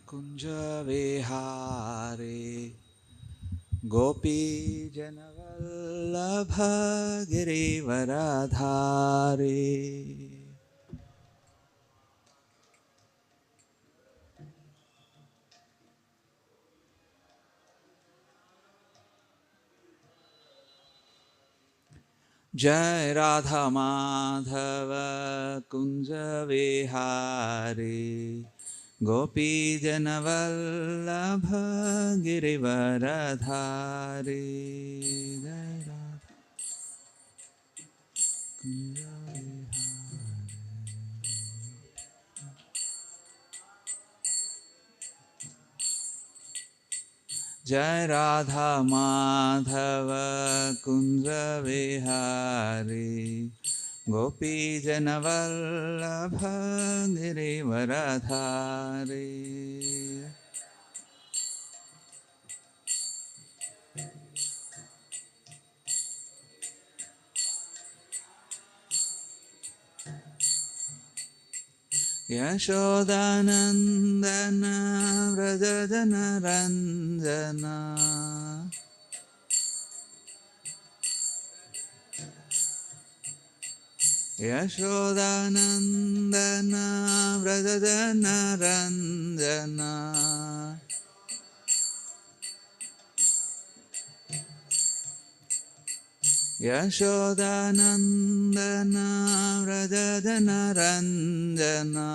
कुंज विहारे गोपी जनवल्लभ गिरिवरधारे जय राधा माधव कुंज विहारी गोपी जनवल्लभ गिरिवरधारी जय राधा कुंज जय राधा माधव कुंज विहारी गोपी जनवल्लभ गिरिवरधारी यशोदानंदन व्रज जनरंजना यशोदानंदन व्रज जनरंजना यशोदानंदन व्रज जनरंजना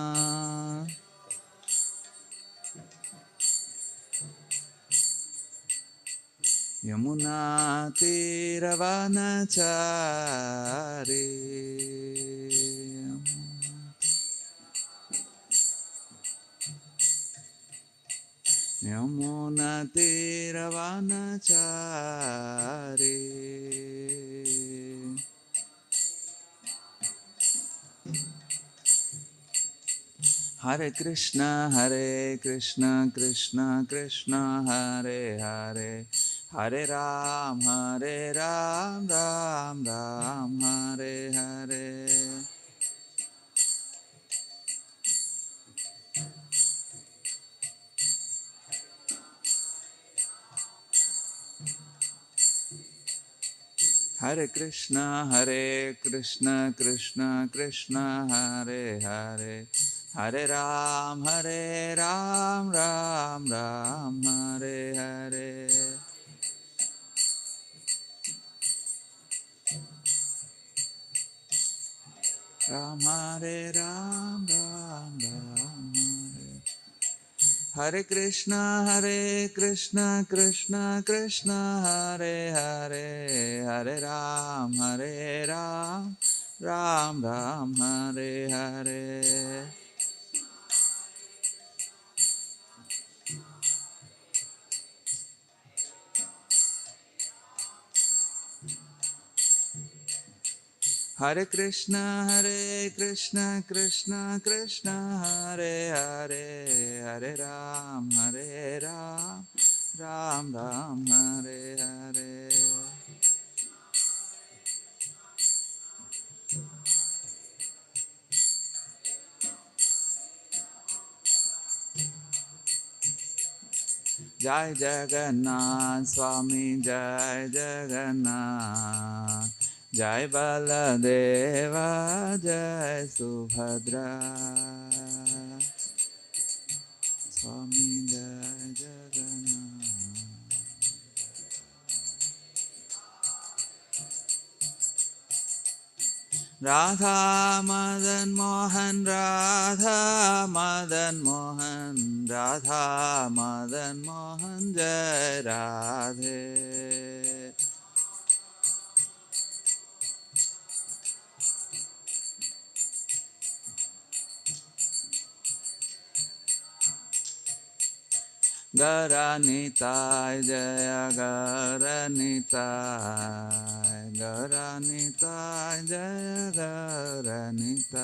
यमुना तीरवनचारी यमुना तीरवनचारी हरे कृष्णा कृष्ण कृष्ण हरे हरे हरे राम राम राम हरे हरे हरे कृष्णा कृष्ण कृष्ण हरे हरे हरे राम राम हरे हरे राम राम राम हरे हरे कृष्णा कृष्ण कृष्ण हरे हरे हरे राम राम हरे हरे हरे कृष्णा कृष्ण कृष्ण हरे हरे हरे राम राम हरे हरे जय जगन्नाथ स्वामी जय जगन्नाथ जय बलदेवा जय सुभद्रा स्वामी जय जगन्नाथ राधा मदन मोहन राधा मदन मोहन राधा मदन मोहन जय राधे गौरनिताय जय गौरनिताय गौरनिताय जय Gaur Nitai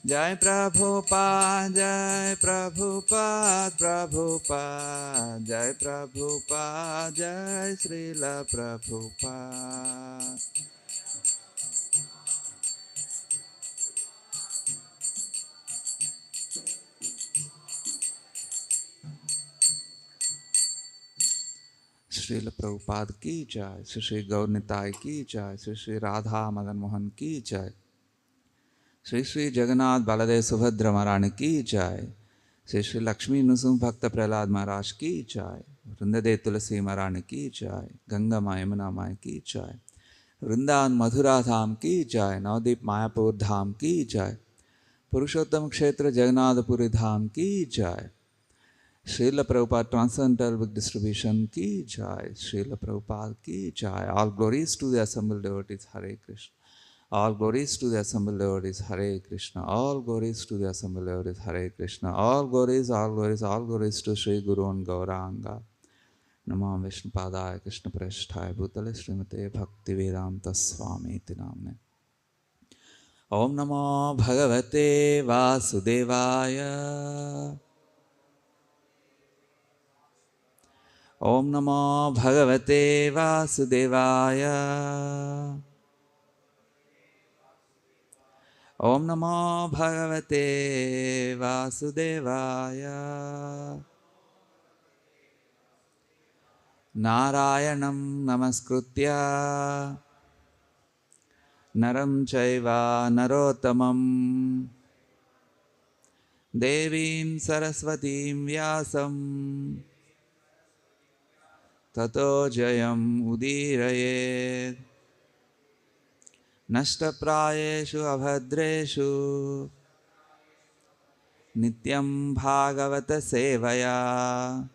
Jai Prabhupada, Jai Prabhupada, Prabhupada, Jai Prabhupada, Jai Srila Prabhupada. Srila Prabhupada ki jai, Sri Sri Gaur Nitai ki jai, Sri Sri Radha Madan Mohan ki jai, Sri Sri Jagannath Baladev Subhadra Maharani ki jai, Sri Sri Lakshmi Nusum Bhakta Prahlad Maharaj ki jai, Vrindade Tulasi Maharani ki jai, Ganga Ma Yamuna Mai ki jai, Vrindavan Madhura Dham ki jai, Navdeep Mayapur Dham ki jai, Purushottam Kshetra Jagannath Puri Dham ki jai, Srila Prabhupada Transcendental Book Distribution ki jai, Srila Prabhupada ki jai. All glories to the assembled devotees, Hare Krishna. All glories to the assembled devotees, Hare Krishna. All glories to the assembled devotees, Hare Krishna. All glories, all glories, all glories to Sri Guru and Gauranga. Namo Vishnu Padaya Krishna Prashthaya Bhutale Srimate Bhakti Vedanta Swami Iti Namne. Om Namo Bhagavate Vasudevaya. Om Namo Bhagavate Vasudevaya. Om Namo Bhagavate Vasudevaya. Narayanam Namaskritya Naram Chaiva Narottamam Devim Saraswatim Vyasam Tato Jayam Udirayet Nashtaprayeshu Abhadreshu Nityam Bhagavata Sevaya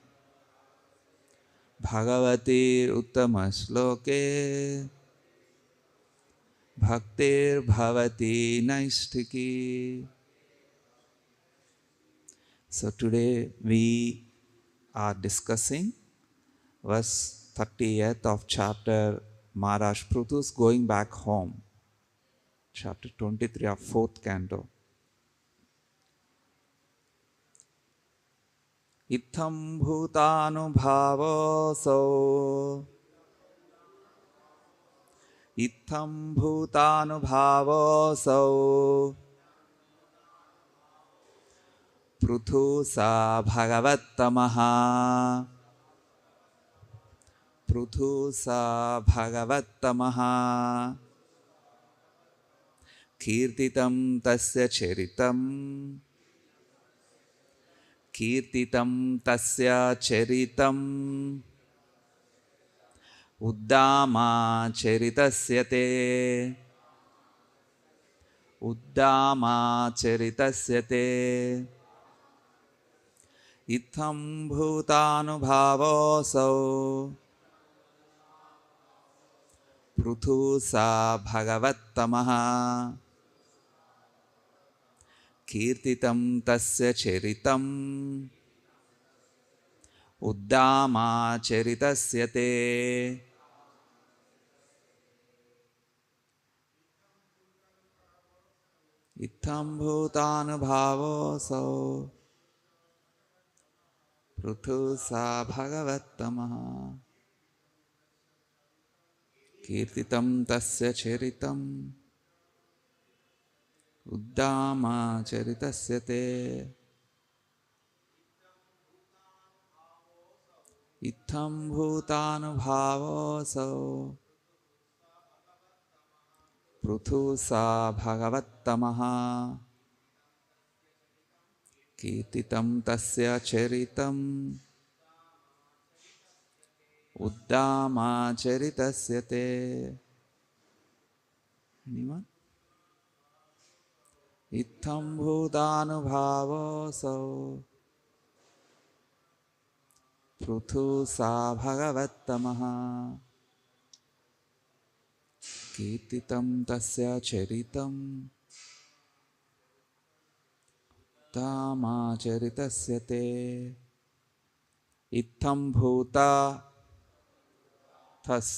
Bhagavati Uttamaśloke Bhaktir Bhavati Naistiki. So today we are discussing verse 30th of chapter Maharaj Pruthus going back home. Chapter 23 of 4th canto. Itham bhutanubhavoso Itham bhutanubhavoso Pruthusa bhagavatamaha Pruthusa bhagavatamaha Kirtitam tasya charitam Kirtitam tasya charitam Uddama charitasyate Uddama charitasyate Itham bhutanubhavoso Pruthusa bhagavatamaha Kirtitam tasya charitam Uddama charitasyate. Itham bhutanubhavoso Pruthusa bhagavatamaha Kirtitam tasya charitam Uddama charitasyate. Itham bhutanubhavoso Pruthusa bhagavatamaha Kirtitam tasya charitam Uddama charitasyate. Anyone? Itham bhutanubhavoso Pruthusa bhagavatamaha Kirtitam tasya charitam Uddama charitasyate. Itham bhuta thus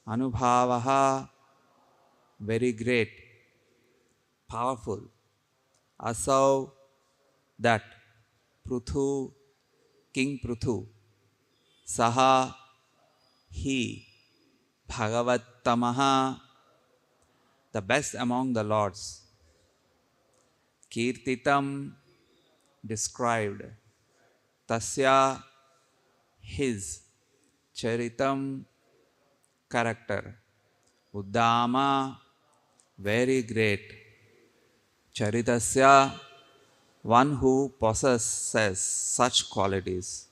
anubhavaha very great, powerful. Asau, that Pruthu, King Pruthu, Saha, he, Bhagavat Tamaha, the best among the lords, Kirtitam, described, Tasya, his, Charitam, character, Uddama, very great, Charitasya, one who possesses such qualities,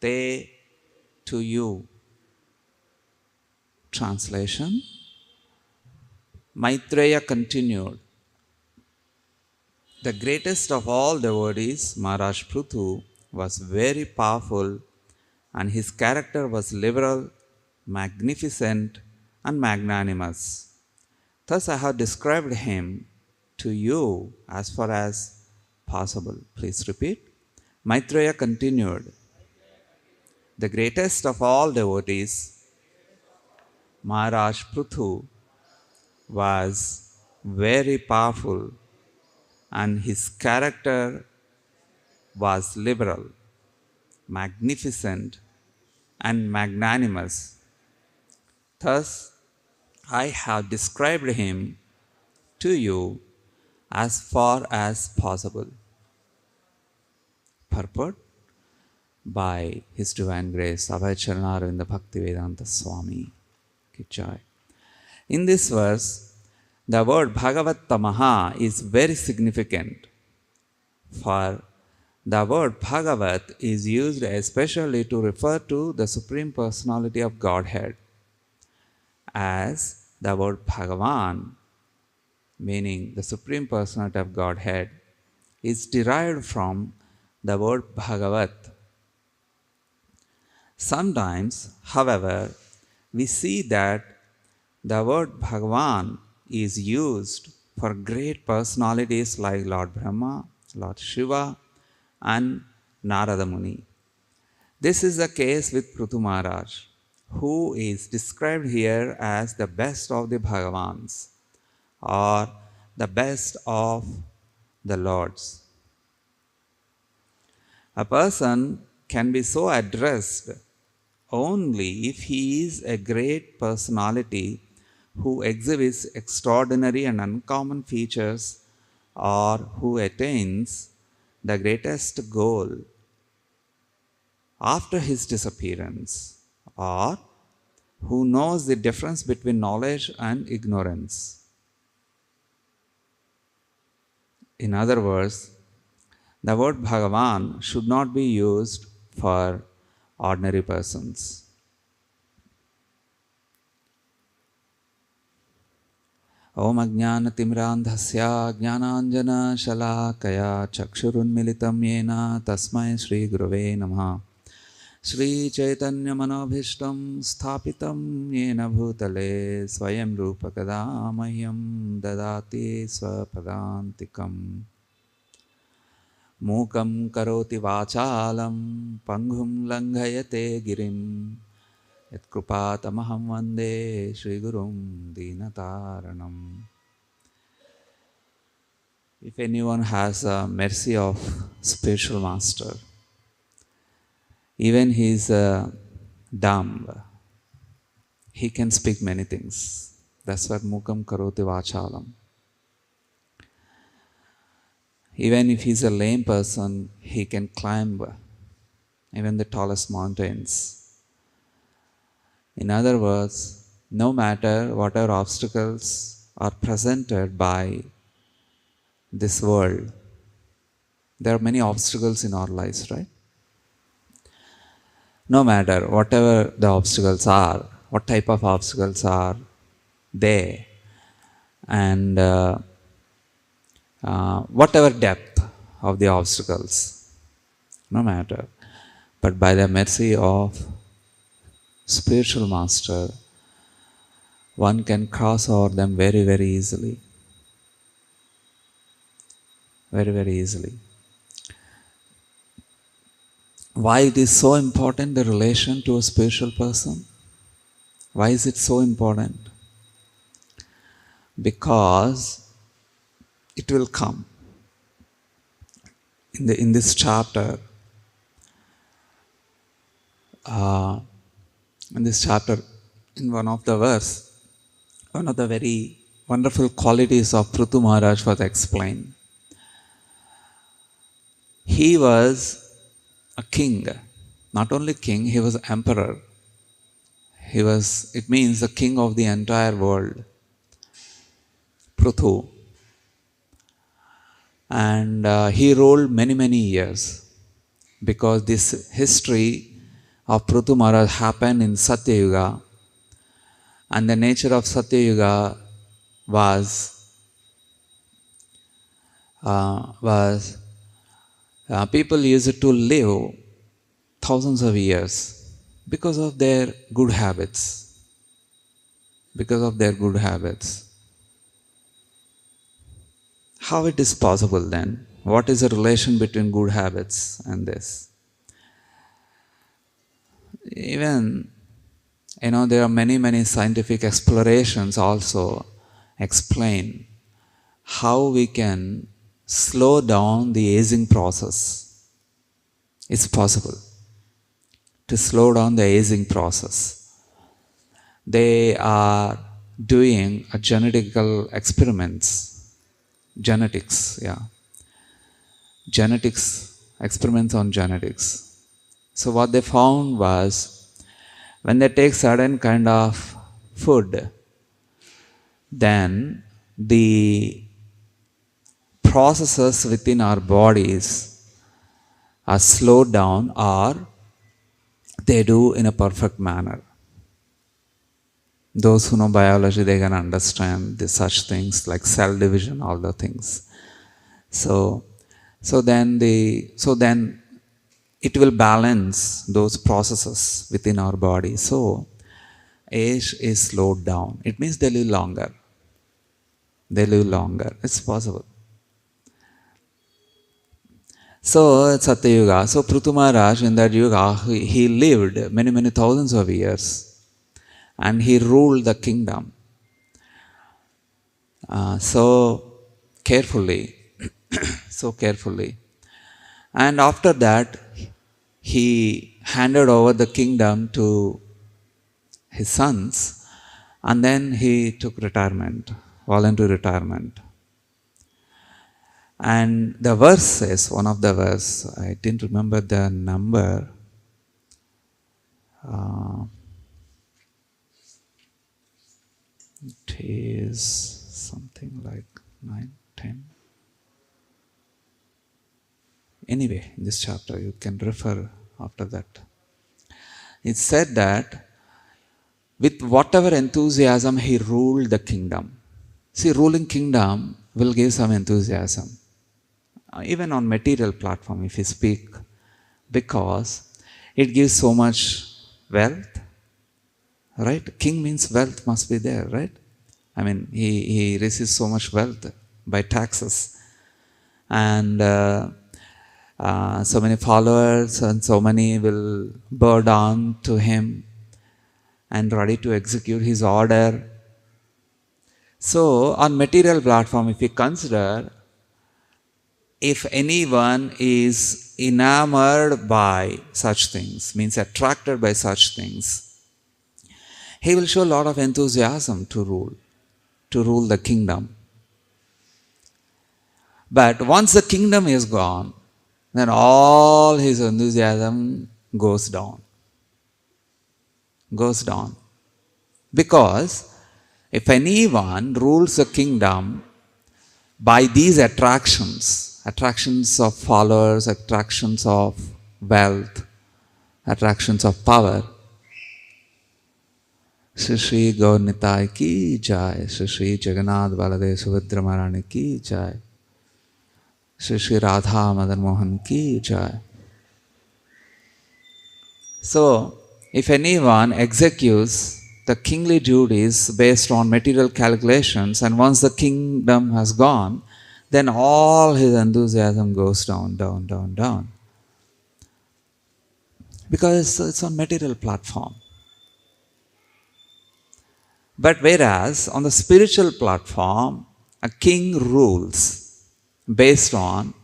Te, to you. Translation. Maitreya continued, the greatest of all devotees, Maharaj Prithu, was very powerful and his character was liberal, magnificent and magnanimous. Thus I have described him to you as far as possible. Please repeat. Maitreya continued, the greatest of all devotees, Maharaj Prithu, was very powerful and his character was liberal, magnificent and magnanimous. Thus, I have described him to you as far as possible. Purport by His Divine Grace, Abhay Charanarinda Bhaktivedanta Swami Ki Jai. In this verse, the word Bhagavat Tamaha is very significant, for the word Bhagavat is used especially to refer to the Supreme Personality of Godhead, as the word Bhagavan, meaning the Supreme Personality of Godhead, is derived from the word Bhagavat. Sometimes, however, we see that the word Bhagavan is used for great personalities like Lord Brahma, Lord Shiva, and Narada Muni. This is the case with Prithu Maharaj, who is described here as the best of the Bhagavans, or the best of the Lords. A person can be so addressed only if he is a great personality who exhibits extraordinary and uncommon features, or who attains the greatest goal after his disappearance, or who knows the difference between knowledge and ignorance. In other words, the word Bhagavan should not be used for ordinary persons. Om Ajnanatimrandhasya Jnananjana Shalakaya Chakshurunmilitam Yena Tasmai Shri Gurave Namaha. Shri Chaitanya Manobhishtam Sthapitam Yena Bhutale Swayam Rupa Kadamahyam Dadati Swapadantikam Mukam Karoti Vachalam Panghum Langhayate Girim Yatkrupatamaham Vande Shri Gurum Dinataranam. If anyone has a mercy of spiritual master, even he is dumb, he can speak many things. That's what Mukam Karoti Vachalam. Even if he is a lame person, he can climb even the tallest mountains. In other words, no matter whatever obstacles are presented by this world, there are many obstacles in our lives, right? No matter whatever the obstacles are, what type of obstacles are there, and whatever depth of the obstacles, no matter, but by the mercy of spiritual master, one can cross over them very, very easily. Very, very easily. Why it is so important, the relation to a spiritual person? Why is it so important? Because it will come. In this chapter, uh, in one of the verse, one of the very wonderful qualities of Prithu Maharaj was explained. He was a king. Not only king, he was emperor. It means the king of the entire world, Prithu. And he ruled many, many years, because this history of Prithu Maharaj happened in Satya Yuga, and the nature of Satya Yuga was people used to live thousands of years because of their good habits. Because of their good habits. How it is possible then? What is the relation between good habits and this? Even, there are many, many scientific explorations also explain how we can slow down the aging process. It's possible to slow down the aging process. They are doing a genetical experiments. Genetics, experiments on genetics. So what they found was, when they take certain kind of food, then the processes within our bodies are slowed down, or they do in a perfect manner. Those who know biology, they can understand such things like cell division, all the things. So then it will balance those processes within our body. So age is slowed down. It means they live longer. They live longer. It's possible. So Satya Yuga. So Prithu Maharaj, in that Yuga, he lived many, many thousands of years. And he ruled the kingdom so carefully. And after that, he handed over the kingdom to his sons, and then he took retirement, voluntary retirement. And the verse says, one of the verse, I didn't remember the number. It is something like 9, 10. Anyway, in this chapter, you can refer after that. It said that with whatever enthusiasm he ruled the kingdom. See, ruling kingdom will give some enthusiasm. Even on material platform, if you speak, because it gives so much wealth. Right? King means wealth must be there, right? I mean, he receives so much wealth by taxes. And so many followers and so many will bow down to him and ready to execute his order. So, on material platform, if you consider, if anyone is enamored by such things, means attracted by such things, he will show a lot of enthusiasm to rule the kingdom. But once the kingdom is gone, then all his enthusiasm goes down. Because if anyone rules the kingdom by these attractions of followers, attractions of wealth, attractions of power, Sri Gaur Nitai ki jai, Sri Jagannath Baladev Subhadra Maharani ki jai, Sri Radha Madan Mohan ki jai. So, if anyone executes the kingly duties based on material calculations, and once the kingdom has gone, then all his enthusiasm goes down. Because it's on material platform. But whereas on the spiritual platform, a king rules. based on,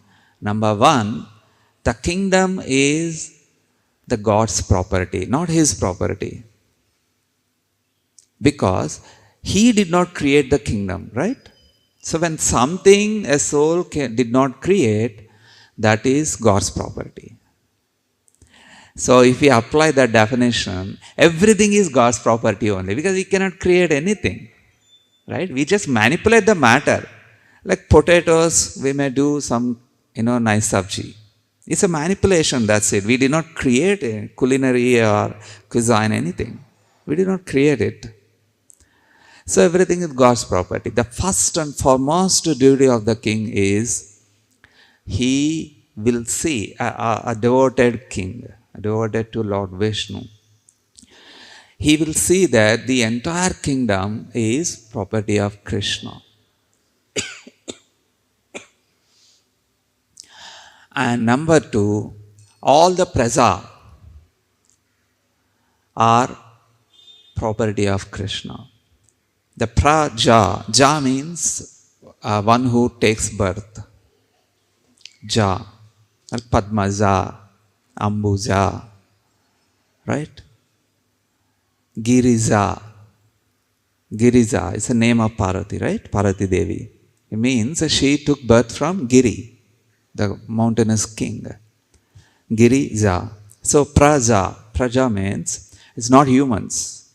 number one, the kingdom is the God's property, not his property. Because he did not create the kingdom, right? So when something a soul did not create, that is God's property. So if we apply that definition, everything is God's property only, because he cannot create anything, right? We just manipulate the matter. Like potatoes, we may do some, nice sabji. It's a manipulation, that's it. We did not create a culinary or cuisine, anything. We did not create it. So everything is God's property. The first and foremost duty of the king is, he will see a devoted king, devoted to Lord Vishnu. He will see that the entire kingdom is property of Krishna. And number two, all the praja are property of Krishna. The praja, ja means one who takes birth. Ja, like Padmaja, Ambuja, right? Girija. Girija is the name of Parvati, right? Parvati Devi. It means she took birth from Giri, the mountainous king. Girija. So praja means it's not humans.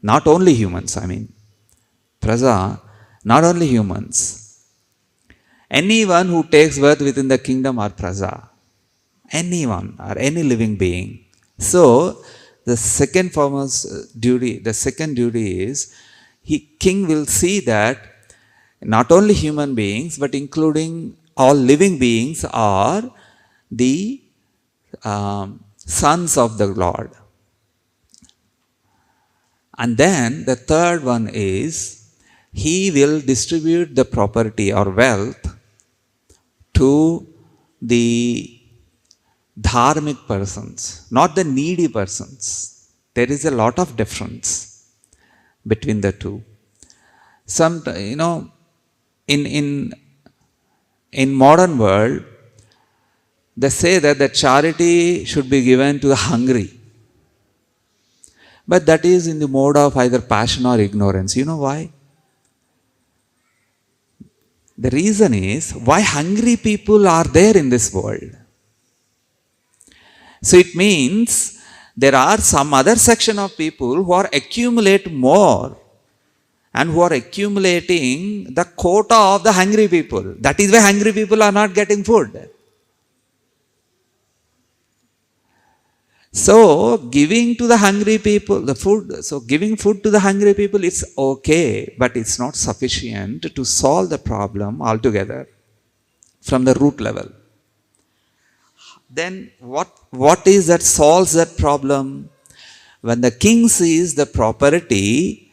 Not only humans, Praja, not only humans. Anyone who takes birth within the kingdom are praja. Anyone or any living being. So, the second duty is, king will see that not only human beings, but including all living beings are the sons of the Lord. And then the third one is, he will distribute the property or wealth to the dharmic persons, not the needy persons. There is a lot of difference between the two. In modern world, they say that the charity should be given to the hungry. But that is in the mode of either passion or ignorance. You know why? The reason is, why hungry people are there in this world. So it means there are some other section of people who are accumulate more and who are accumulating the quota of the hungry people. That is why hungry people are not getting food. So giving to the hungry people the food, so giving food to the hungry people is okay, but it's not sufficient to solve the problem altogether from the root level. Then what is that solves that problem? When the king sees the property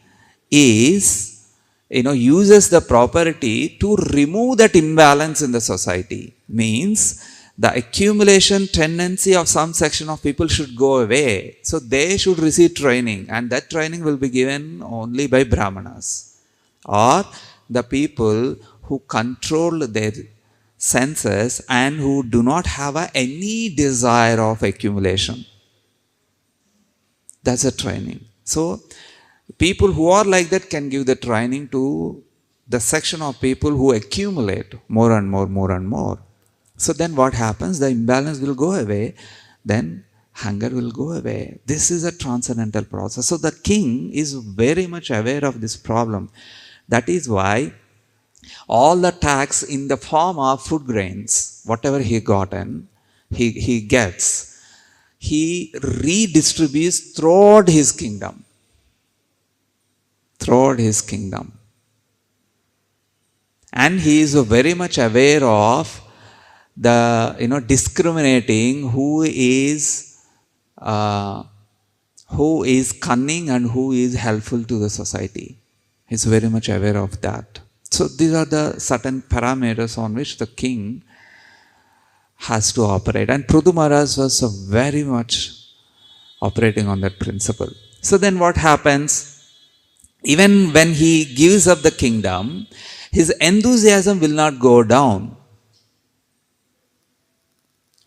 is, uses the property to remove that imbalance in the society, means the accumulation tendency of some section of people should go away. So they should receive training, and that training will be given only by Brahmanas or the people who control their senses and who do not have any desire of accumulation. That's a training. So people who are like that can give the training to the section of people who accumulate more and more. So then what happens? The imbalance will go away, then hunger will go away. This is a transcendental process. So the king is very much aware of this problem. That is why all the tax in the form of food grains, whatever he gets, he redistributes throughout his kingdom. And he is very much aware of the discriminating who is cunning and who is helpful to the society. He is very much aware of that. So these are the certain parameters on which the king has to operate, and Prithu Maharaj was very much operating on that principle. So then what happens? Even when he gives up the kingdom, his enthusiasm will not go down.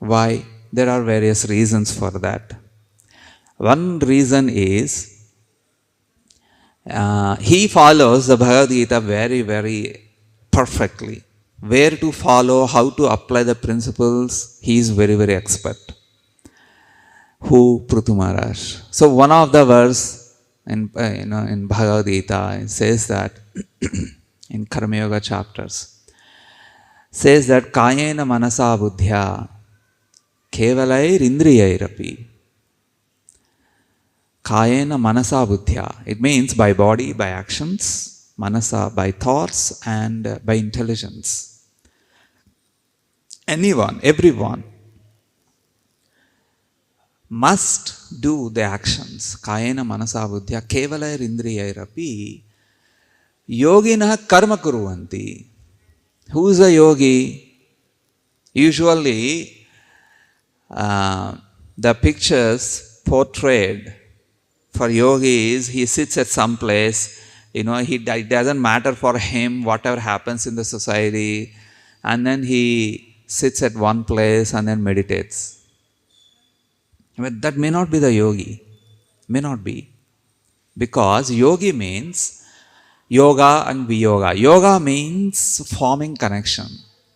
Why? There are various reasons for that. One reason is he follows the Bhagavad Gita very, very perfectly. Where to follow, how to apply the principles, he is very, very expert. Who? Prithu Maharaj. So one of the verse in Bhagavad Gita says that in Karma Yoga chapters says that Kayena Manasa Buddhya Kevalair Indriyairapi. Kayena Manasa Buddhya. It means by body, by actions, Manasa by thoughts, and by intelligence. Anyone, everyone must do the actions. Kayena Manasa Buddhya Kevalair Indriyairapi Yoginah Karma Kuruvanti. Who is a yogi? Usually, the pictures portrayed for yogis, he sits at some place, it doesn't matter for him whatever happens in the society, and then he sits at one place and then meditates. But that may not be the yogi. May not be. Because yogi means yoga and viyoga. Yoga means forming connection,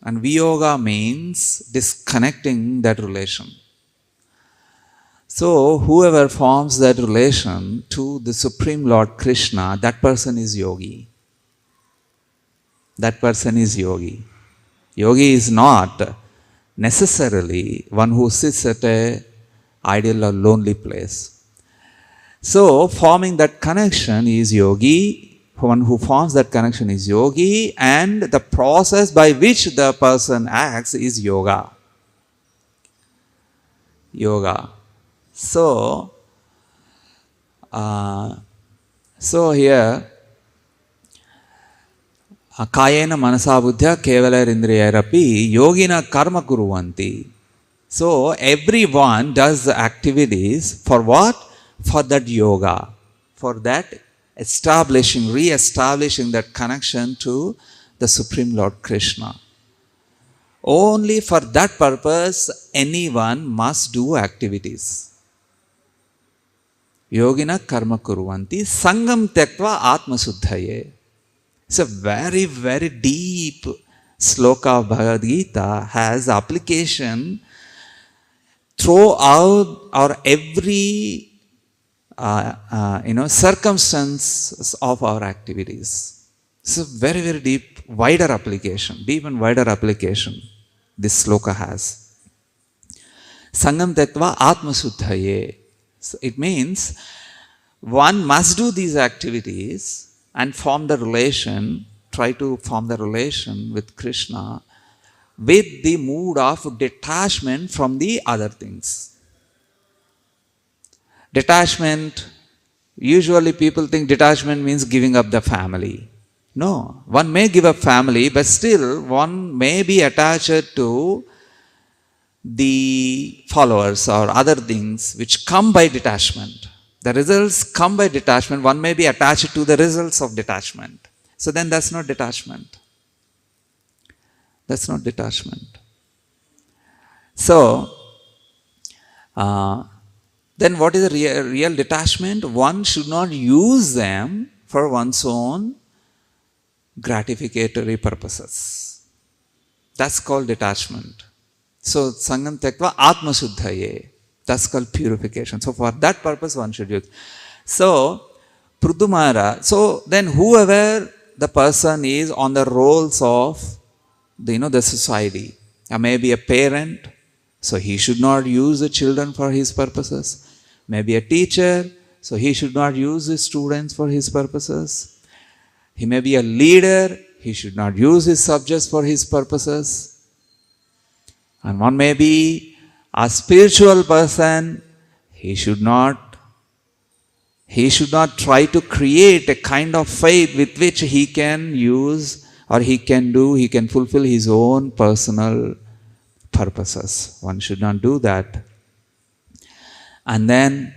and viyoga means disconnecting that relation. So, whoever forms that relation to the Supreme Lord Krishna, that person is yogi. That person is yogi. Yogi is not necessarily one who sits at an ideal or lonely place. So, forming that connection is yogi. One who forms that connection is yogi, and the process by which the person acts is yoga. Yoga. So here, Kayena Manasa Buddhya Kevalair Indriyairapi Yogina Karma Kuruvanti. So everyone does the activities for what? For that yoga, for that re-establishing that connection to the Supreme Lord Krishna. Only for that purpose, anyone must do activities. Yogina karma kuruvanti sangam tektva atma suddhaye. It's a very, very deep sloka of Bhagavad Gita, has application throughout or every circumstances of our activities. It's a very, very deep and wider application this sloka has. Sangam tektva atma suddhaye. So it means one must do these activities and try to form the relation with Krishna with the mood of detachment from the other things. Detachment, usually people think detachment means giving up the family. No, one may give up family, but still one may be attached to the followers or other things which come by detachment. The results come by detachment. One may be attached to the results of detachment. So then that's not detachment. That's not detachment. So, then what is a real detachment? One should not use them for one's own gratificatory purposes. That's called detachment. So, Sangam Tektva Atma Suddhaye. That's called purification. So, for that purpose one should use. So, Prudumara. So, then whoever the person is on the roles of the society. Maybe a parent, so he should not use the children for his purposes. Maybe a teacher, so he should not use his students for his purposes. He may be a leader, he should not use his subjects for his purposes. And one may be a spiritual person, he should not try to create a kind of faith with which he can use or he can fulfill his own personal purposes. One should not do that. And then,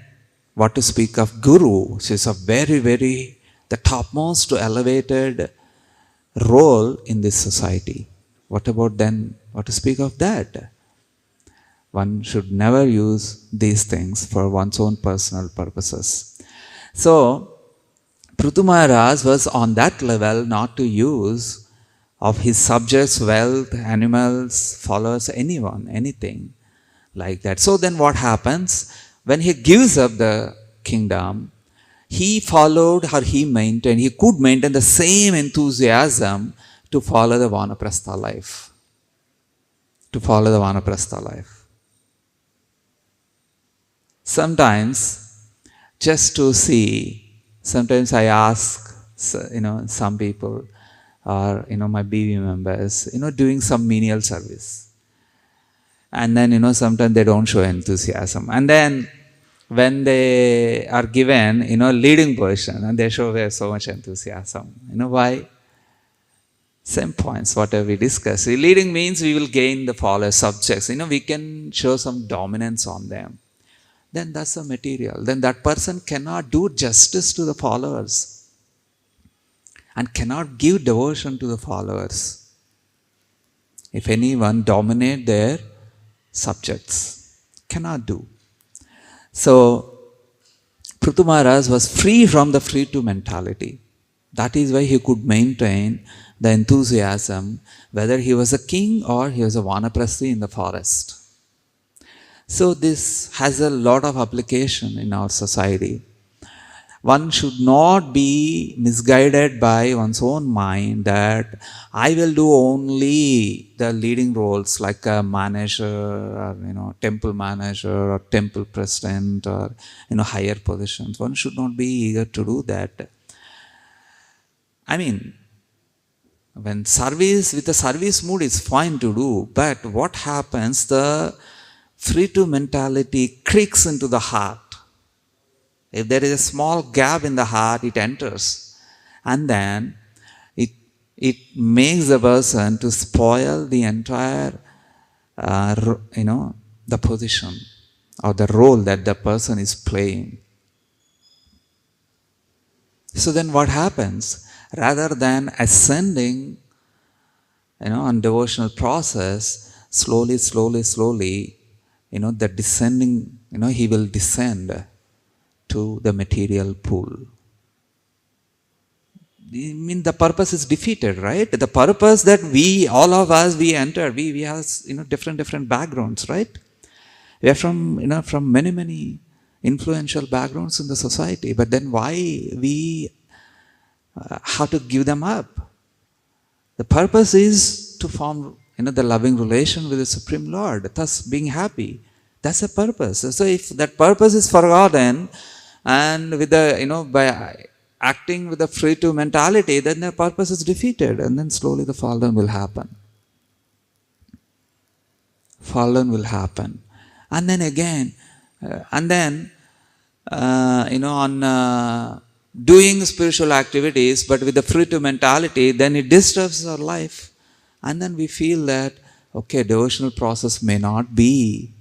what to speak of Guru, which is a very, very, the topmost elevated role in this society. What about then, what to speak of that? One should never use these things for one's own personal purposes. So, Prithu Maharaj was on that level not to use of his subjects, wealth, animals, followers, anyone, anything like that. So then what happens? When he gives up the kingdom, he followed or he could maintain the same enthusiasm to follow the Vanaprastha life. To follow the Vanaprastha life. Sometimes, just to see, sometimes I ask, some people or, my BV members, doing some menial service. And then, sometimes they don't show enthusiasm. And then, when they are given, leading position, and they show so much enthusiasm. Why? Same points, whatever we discuss. Leading means we will gain the follower subjects. We can show some dominance on them. Then that's the material. Then that person cannot do justice to the followers and cannot give devotion to the followers. If anyone dominate their subjects, cannot do. So, Prithu Maharaj was free from the free-to mentality. That is why he could maintain the enthusiasm, whether he was a king or he was a vanaprasthi in the forest. So this has a lot of application in our society. One should not be misguided by one's own mind that I will do only the leading roles like a manager or temple manager or temple president or higher positions. One should not be eager to do that. I mean, when service with a service mood is fine to do, but what happens? The free-to mentality creaks into the heart. If there is a small gap in the heart, it enters. And then it makes the person to spoil the entire, the position or the role that the person is playing. So then what happens? Rather than ascending, on devotional process, slowly, the descending, he will descend to the material pool. I mean, the purpose is defeated, right? The purpose that all of us, we enter, we have, different backgrounds, right? We are from, from many influential backgrounds in the society. But then why we have to give them up? The purpose is to form, the loving relation with the Supreme Lord, thus being happy. That's the purpose. So if that purpose is forgotten, and with the, by acting with a free-to mentality, then the purpose is defeated, and then slowly the fallen will happen. Fallen will happen. And then again, on doing spiritual activities, but with the free-to mentality, then it disturbs our life. And then we feel that, okay, devotional process may not be,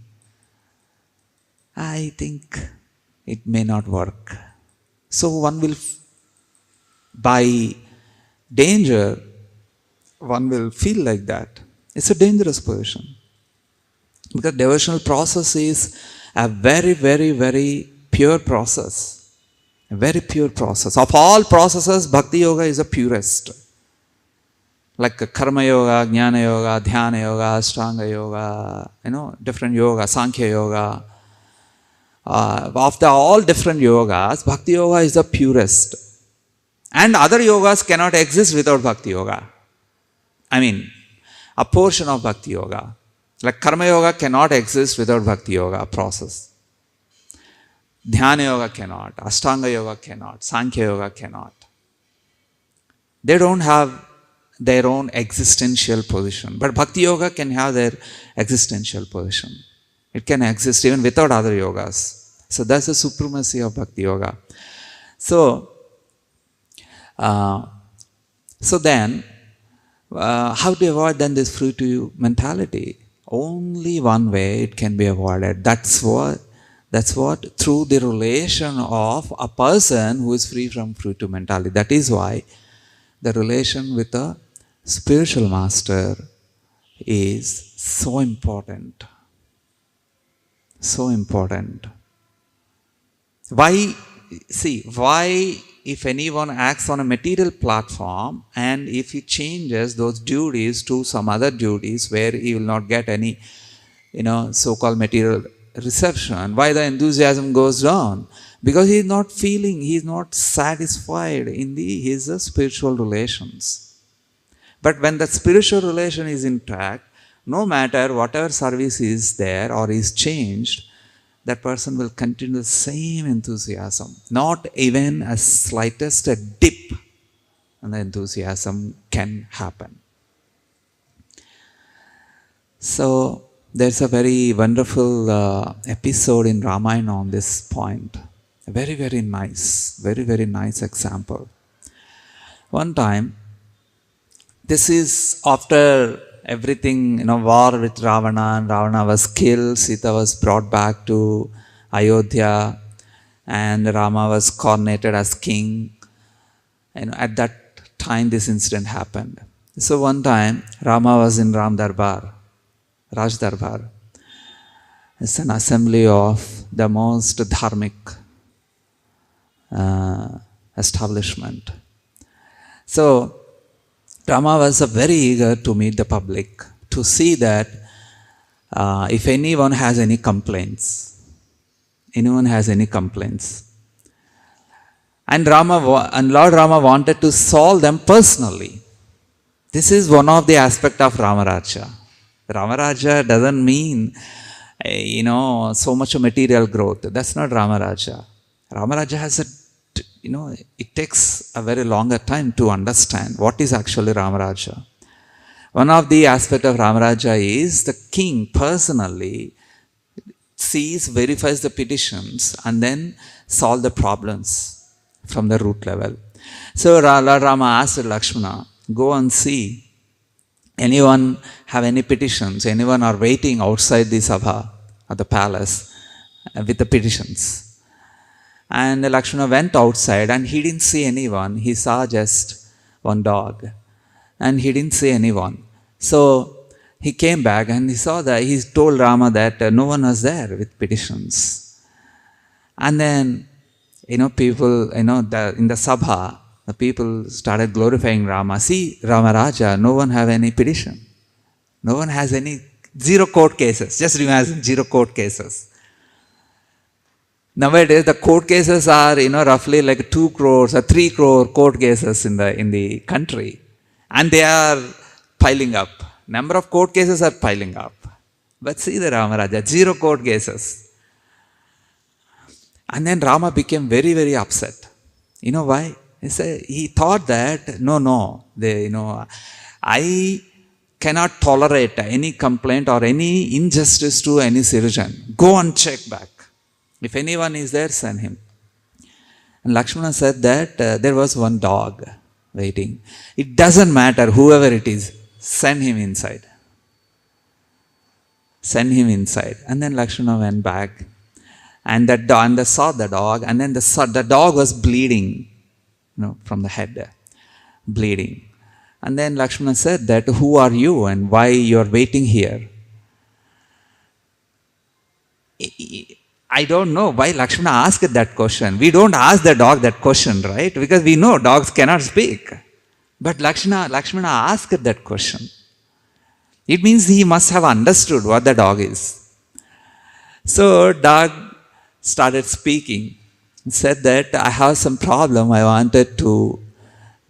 I think it may not work. So one will, by danger, one will feel like that. It's a dangerous position. Because devotional process is a very pure process. A very pure process. Of all processes, Bhakti Yoga is the purest. Like Karma Yoga, Jnana Yoga, Dhyana Yoga, Ashtanga Yoga, different yoga, Sankhya Yoga. Of all different yogas, Bhakti Yoga is the purest. And other yogas cannot exist without Bhakti Yoga. I mean, a portion of Bhakti Yoga. Like Karma Yoga cannot exist without Bhakti Yoga process. Dhyana Yoga cannot. Ashtanga Yoga cannot. Sankhya Yoga cannot. They don't have their own existential position. But Bhakti Yoga can have their existential position. It can exist even without other yogas. So that's the supremacy of Bhakti Yoga. So then, how to avoid then this free-to mentality? Only one way it can be avoided. That's what through the relation of a person who is free from free-to mentality. That is why the relation with a spiritual master is so important. So important. Why, why if anyone acts on a material platform and if he changes those duties to some other duties where he will not get any, so-called material reception, why the enthusiasm goes down? Because he is not feeling, he is not satisfied in his spiritual relations. But when the spiritual relation is intact, no matter whatever service is there or is changed, that person will continue the same enthusiasm. Not even a slightest a dip in the enthusiasm can happen. So there's a very wonderful episode in Ramayana on this point. A very, very nice example. One time, this is after everything, war with Ravana, and Ravana was killed, Sita was brought back to Ayodhya, and Rama was coronated as king. At that time this incident happened. So one time, Rama was in Raj Darbar. It's an assembly of the most dharmic establishment. So Rama was very eager to meet the public, to see that if anyone has any complaints. And Lord Rama wanted to solve them personally. This is one of the aspects of Ramarajya. Ramarajya doesn't mean, so much material growth. That's not Ramarajya. Ramarajya has it takes a very longer time to understand what is actually Ramarajya. One of the aspects of Ramarajya is the king personally sees, verifies the petitions and then solve the problems from the root level. So Lord Rama asked Lakshmana, go and see anyone have any petitions, anyone are waiting outside the sabha at the palace with the petitions. And Lakshmana went outside and he didn't see anyone. He saw just one dog and he didn't see anyone. So he came back and he saw that, he told Rama that no one was there with petitions. And then, people, in the sabha, the people started glorifying Rama. See, Ramarajya, no one have any petition. No one has any, zero court cases. Just imagine, zero court cases. Nowadays, the court cases are, roughly like 2 crores or 3 crore court cases in the country. And they are piling up. Number of court cases are piling up. But see the Ramarajya, 0 court cases. And then Rama became very, very upset. You know why? He thought that, I cannot tolerate any complaint or any injustice to any citizen. Go and check back. If anyone is there, send him. And Lakshmana said that there was one dog waiting. It doesn't matter, whoever it is, send him inside. Send him inside. And then Lakshmana went back and they saw the dog, and then the dog was bleeding, from the head, bleeding. And then Lakshmana said that, who are you and why you are waiting here? I don't know why Lakshmana asked that question. We don't ask the dog that question, right? Because we know dogs cannot speak. But Lakshmana asked that question. It means he must have understood what the dog is. So dog started speaking. He said that I have some problem. I wanted to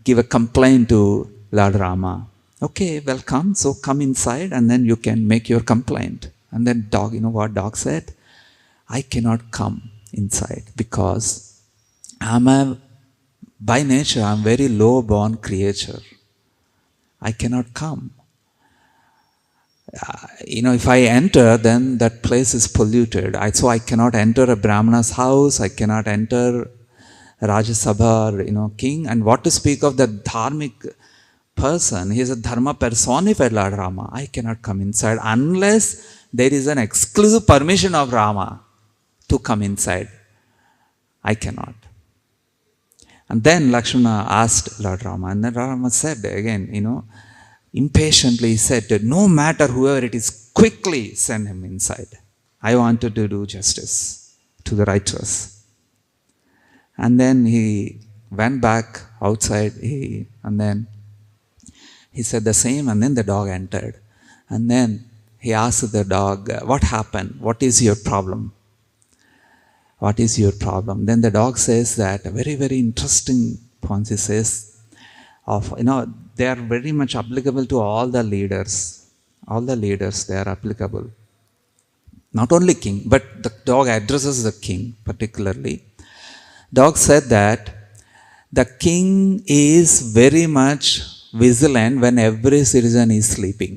give a complaint to Lord Rama. Okay, welcome. So come inside and then you can make your complaint. And then dog, what dog said? I cannot come inside because by nature, I'm very low-born creature. I cannot come. If I enter, then that place is polluted. So I cannot enter a Brahmana's house. I cannot enter Rajya Sabha, king. And what to speak of the dharmic person? He is a dharma personified Lord Rama. I cannot come inside unless there is an exclusive permission of Rama to come inside. I cannot. And then Lakshmana asked Lord Rama, and then Rama said again, impatiently he said, no matter whoever it is, quickly send him inside. I wanted to do justice to the righteous. And then he went back outside, and then he said the same, and then the dog entered. And then he asked the dog, what happened? What is your problem? What is your problem? Then the dog says that, a very, very interesting point. He says, they are very much applicable to all the leaders. All the leaders, they are applicable. Not only king, but the dog addresses the king particularly. Dog said that the king is very much vigilant when every citizen is sleeping.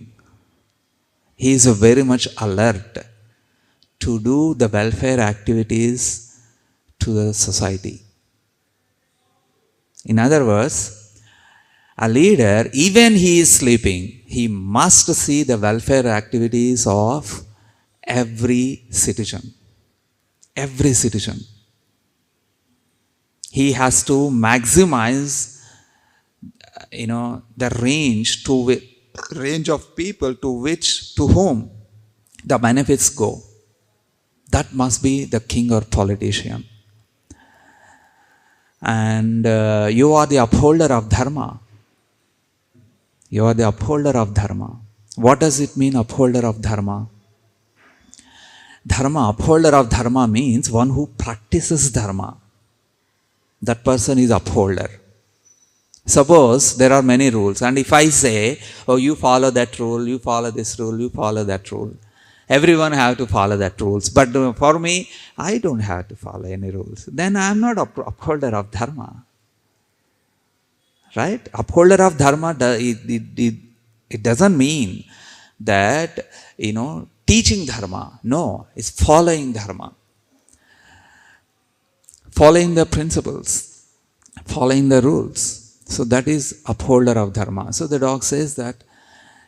He is very much alert to do the welfare activities to the society. In other words, a leader, even he is sleeping, he must see the welfare activities of every citizen. Every citizen. He has to maximize, the range of people to whom the benefits go. That must be the king or politician. And you are the upholder of dharma. You are the upholder of dharma. What does it mean, upholder of dharma? Dharma, upholder of dharma means one who practices dharma. That person is upholder. Suppose there are many rules, and if I say, oh, you follow that rule, you follow this rule, you follow that rule, everyone have to follow that rules. But for me, I don't have to follow any rules. Then I am not upholder of dharma. Right? Upholder of dharma, it doesn't mean that, teaching dharma. No, it's following dharma. Following the principles, following the rules. So that is upholder of dharma. So the dog says that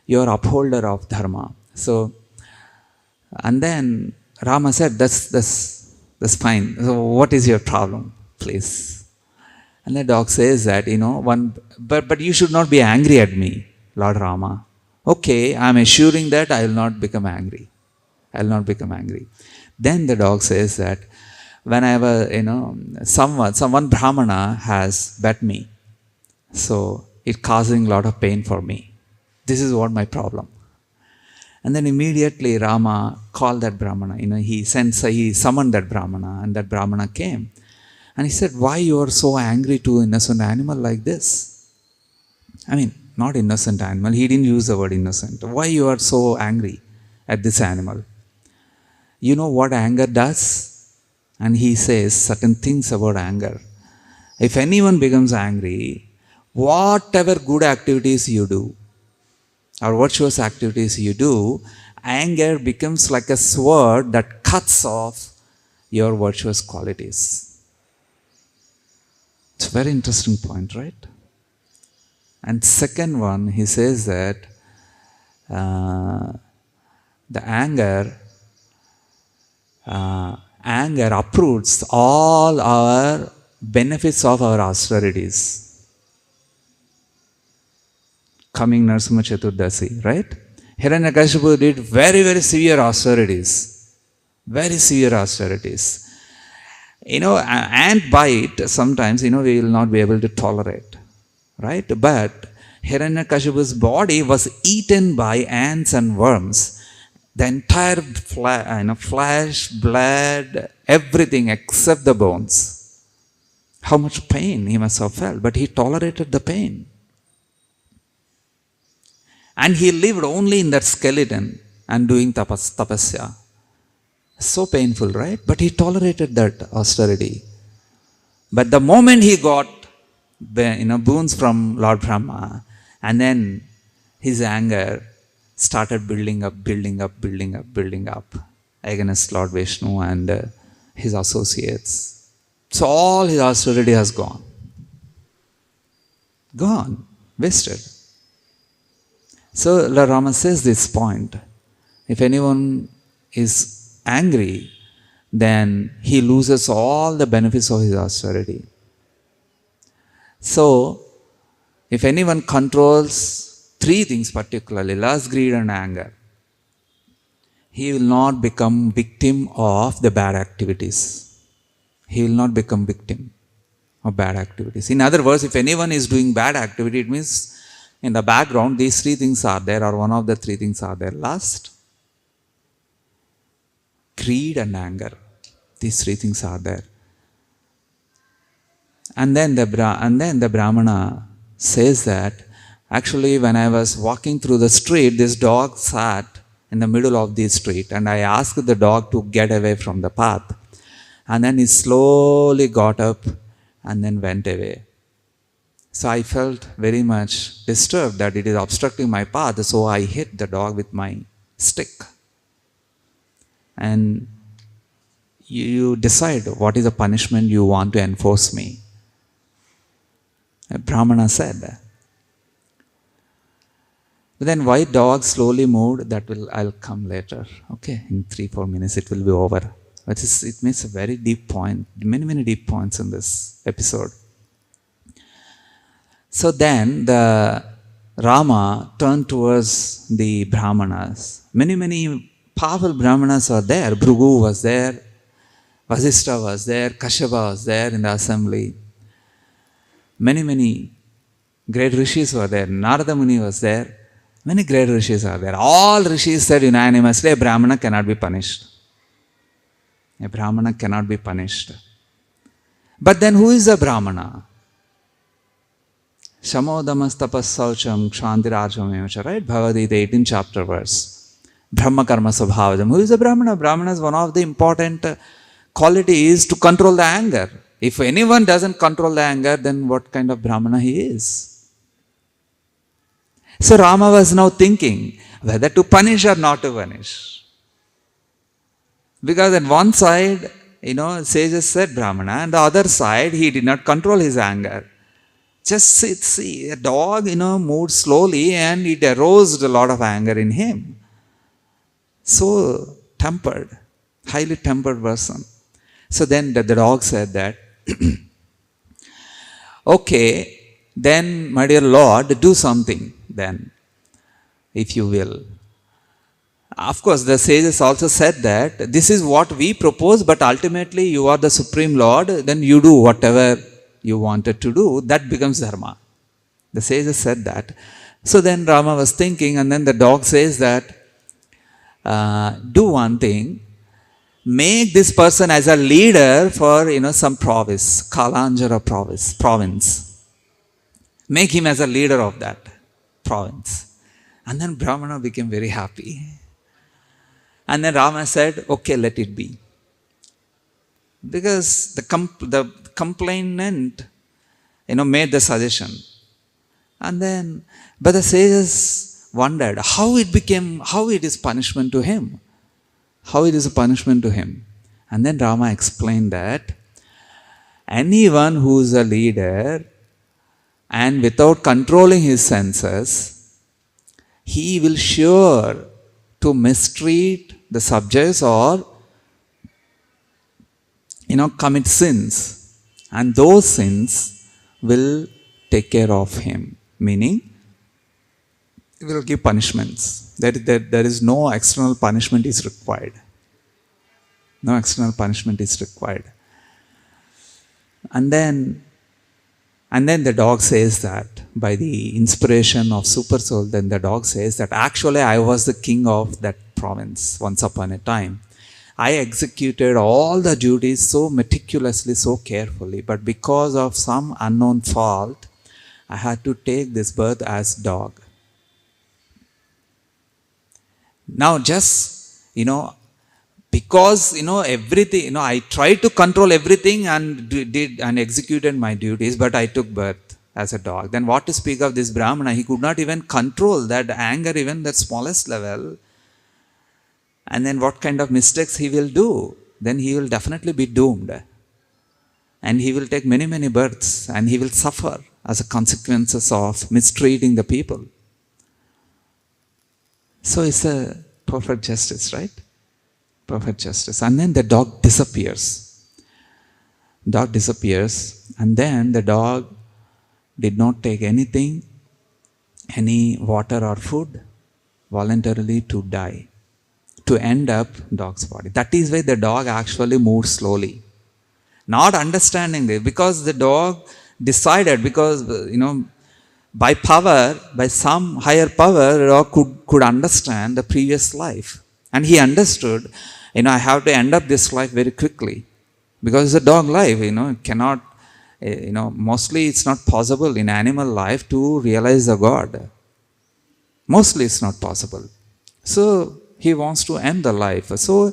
you are upholder of dharma. So, and then Rama said, that's fine. So what is your problem, please? And the dog says that, but you should not be angry at me, Lord Rama. Okay, I am assuring that I will not become angry. I will not become angry. Then the dog says that, whenever, someone Brahmana has bet me, so it's causing a lot of pain for me. This is what my problem. And then immediately Rama called that Brahmana, he summoned that Brahmana, and that Brahmana came. And he said, why you are so angry to an innocent animal like this? I mean, not innocent animal, he didn't use the word innocent. Why you are so angry at this animal? You know what anger does? And he says certain things about anger. If anyone becomes angry, whatever good activities you do, or virtuous activities you do, anger becomes like a sword that cuts off your virtuous qualities. It's a very interesting point, right? And second one, he says that the anger uproots all our benefits of our austerities. Coming Narsima Chaturdasi, right? Hiranyakashipu did very, very severe austerities. Very severe austerities. Ant bite, sometimes, we will not be able to tolerate. Right? But Hiranyakashipu's body was eaten by ants and worms. The entire flesh, blood, everything except the bones. How much pain he must have felt, but he tolerated the pain. And he lived only in that skeleton and doing tapasya. So painful, right? But he tolerated that austerity. But the moment he got boons from Lord Brahma, and then his anger started building up against Lord Vishnu and his associates. So all his austerity has gone. Gone, wasted. So Lord Rama says this point. If anyone is angry, then he loses all the benefits of his austerity. So, if anyone controls three things particularly, lust, greed and anger. he will not become victim of the bad activities. He will not become victim of bad activities. In other words, if anyone is doing bad activity, it means in the background these three things are there, or one of the three things are there: lust, greed, and anger. These three things are there. And then the Brahmana says that, actually, when I was walking through the street, this dog sat in the middle of the street, and I asked the dog to get away from the path. And then he slowly got up and then went away. So I felt very much disturbed that it is obstructing my path, so I hit the dog with my stick. And you decide what is the punishment you want to enforce me. A Brahmana said. But then why dog slowly moved, I'll come later. Okay, in 3-4 minutes it will be over. But it makes a very deep point, many deep points in this episode. So then the Rama turned towards the Brahmanas. Many powerful Brahmanas are there. Bhrigu was there, Vasishtha was there, Kashyapa was there in the assembly. Many great rishis were there. Narada Muni was there. Many great rishis are there. All rishis said unanimously, a Brahmana cannot be punished. A Brahmana cannot be punished. But then who is a Brahmana? Shamodamas tapas saucham kshantirajam evacha, right? Bhagavad Gita 18th chapter verse. Brahma karma sabhavajam. Who is a Brahmana? Brahmana is one of the important qualities to control the anger. If anyone doesn't control the anger, then what kind of Brahmana he is? So Rama was now thinking whether to punish or not to punish. Because at one side, sages said Brahmana, and the other side, he did not control his anger. Just see, a dog, moved slowly and it aroused a lot of anger in him. So tempered, highly tempered person. So then the dog said that, okay, then my dear Lord, do something then, if you will. Of course, the sages also said that this is what we propose, but ultimately you are the Supreme Lord, then you do whatever you wanted to do, that becomes dharma. The sages said that. So then Rama was thinking, and then the dog says that, do one thing, make this person as a leader for some province, Kalanjara province. Make him as a leader of that province. And then Brahmana became very happy. And then Rama said, okay, let it be. Because the complainant, made the suggestion. And then, but the sages wondered how it is punishment to him. How it is a punishment to him. And then Rama explained that anyone who is a leader and without controlling his senses, he will sure to mistreat the subjects or commit sins, and those sins will take care of him, meaning he will give punishments. There is no external punishment is required. No external punishment is required. And then the dog says that, by the inspiration of Super Soul, then the dog says that actually I was the king of that province once upon a time. I executed all the duties so meticulously, so carefully, but because of some unknown fault, I had to take this birth as dog. Now just, because, everything, I tried to control everything and did and executed my duties, but I took birth as a dog. Then what to speak of this Brahmana? He could not even control that anger, even that smallest level. And then what kind of mistakes he will do? Then he will definitely be doomed. And he will take many births, and he will suffer as a consequences of mistreating the people. So it's a perfect justice, right? Perfect justice. And then the dog disappears. Dog disappears, and then the dog did not take anything, any water or food, voluntarily to die. to end up dog's body. That is why the dog actually moved slowly. Not understanding it, because the dog decided, because by power, by some higher power, the dog could understand the previous life. And he understood, I have to end up this life very quickly. Because it's a dog life, cannot, mostly it's not possible in animal life to realize the God. Mostly it's not possible. So he wants to end the life. So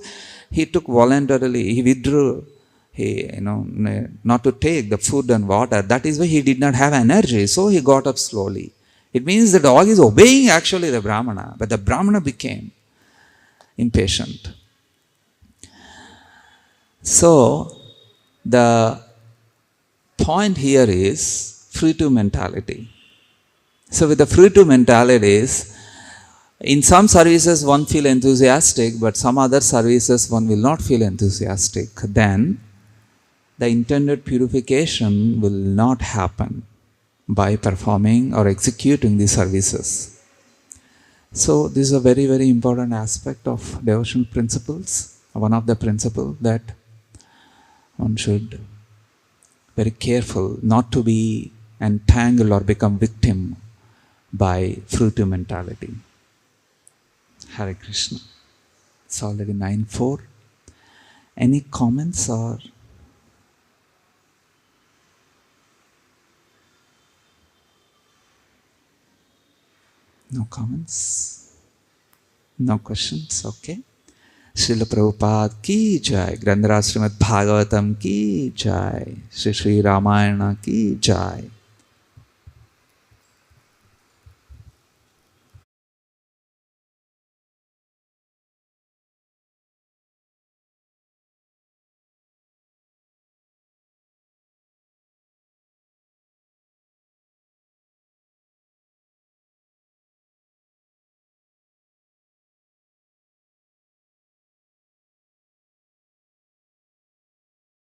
he took voluntarily, he withdrew, not to take the food and water. That is why he did not have energy. So he got up slowly. It means the dog is obeying actually the Brahmana, but the Brahmana became impatient. So the point here is fruitive mentality. So with the fruitive mentalities, in some services one feel enthusiastic, but some other services one will not feel enthusiastic. Then the intended purification will not happen by performing or executing these services. So this is a very, very important aspect of devotional principles. One of the principles that one should be very careful not to be entangled or become victim by fruitive mentality. Hare Krishna. It's already 9:04. Any comments or? No comments? No questions? Okay. Srila Prabhupada ki jai. Granthara Srimad Bhagavatam ki jai. Shri Ramayana ki jai.